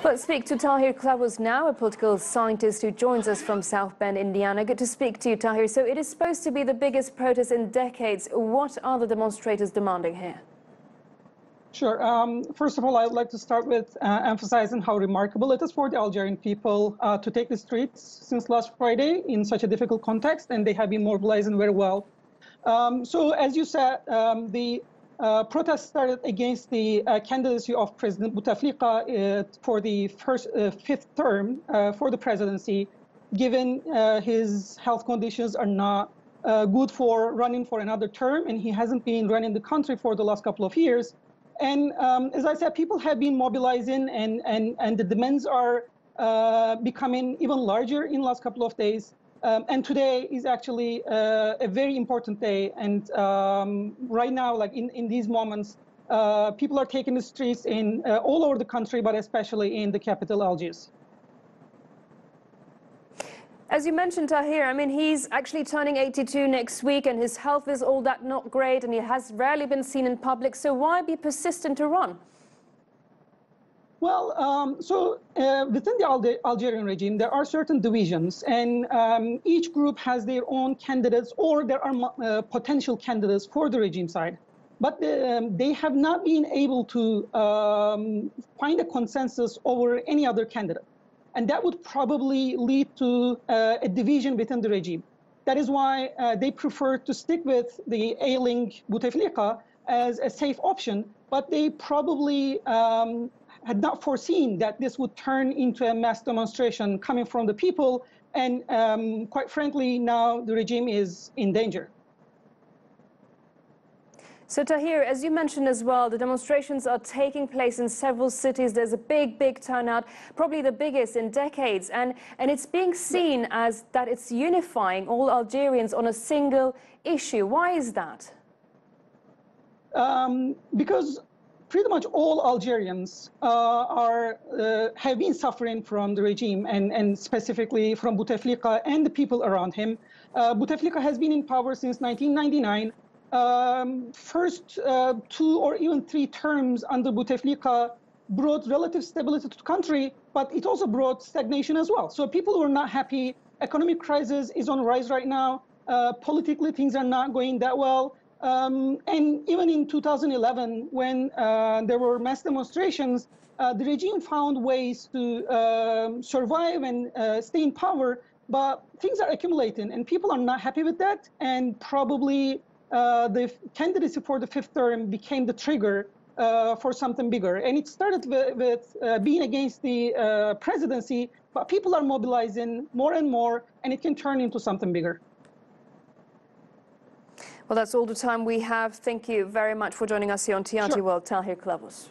Let's speak to Tahir Kilavuz now, a political scientist who joins us from South Bend, Indiana. Good to speak to you, Tahir. So it is supposed to be the biggest protest in decades. What are the demonstrators demanding here? Sure. First of all, I would like to start with emphasizing how remarkable it is for the Algerian people to take the streets since last Friday in such a difficult context, and they have been mobilizing very well. So as you said, the protest started against the candidacy of President Bouteflika for the fifth term for the presidency, given his health conditions are not good for running for another term, and he hasn't been running the country for the last couple of years. And as I said, people have been mobilizing, and the demands are becoming even larger in the last couple of days. And today is actually a very important day. And right now, like in these moments, people are taking the streets in all over the country, but especially in the capital, Algiers. As you mentioned, Tahir, I mean, he's actually turning 82 next week, and his health is all that not great, and he has rarely been seen in public. So why be persistent to run? Well, within the Algerian regime, there are certain divisions, and each group has their own candidates, or there are potential candidates for the regime side. But they have not been able to find a consensus over any other candidate. And that would probably lead to a division within the regime. That is why they prefer to stick with the ailing Bouteflika as a safe option, but they probably had not foreseen that this would turn into a mass demonstration coming from the people. And quite frankly, now the regime is in danger. So Tahir, as you mentioned as well, the demonstrations are taking place in several cities. There's a big turnout, probably the biggest in decades. And it's being seen as that it's unifying all Algerians on a single issue. Why is that? Because pretty much all Algerians have been suffering from the regime, and specifically from Bouteflika and the people around him. Bouteflika has been in power since 1999. First 2 or even 3 terms under Bouteflika brought relative stability to the country, but it also brought stagnation as well. So people were not happy. Economic crisis is on the rise right now. Politically, things are not going that well. And even in 2011, when there were mass demonstrations, the regime found ways to survive and stay in power, but things are accumulating, and people are not happy with that, and probably the candidacy for the 5th term became the trigger for something bigger. And it started with being against the presidency, but people are mobilizing more and more, and it can turn into something bigger. Well, that's all the time we have. Thank you very much for joining us here on TRT World, Tahir Kilavuz.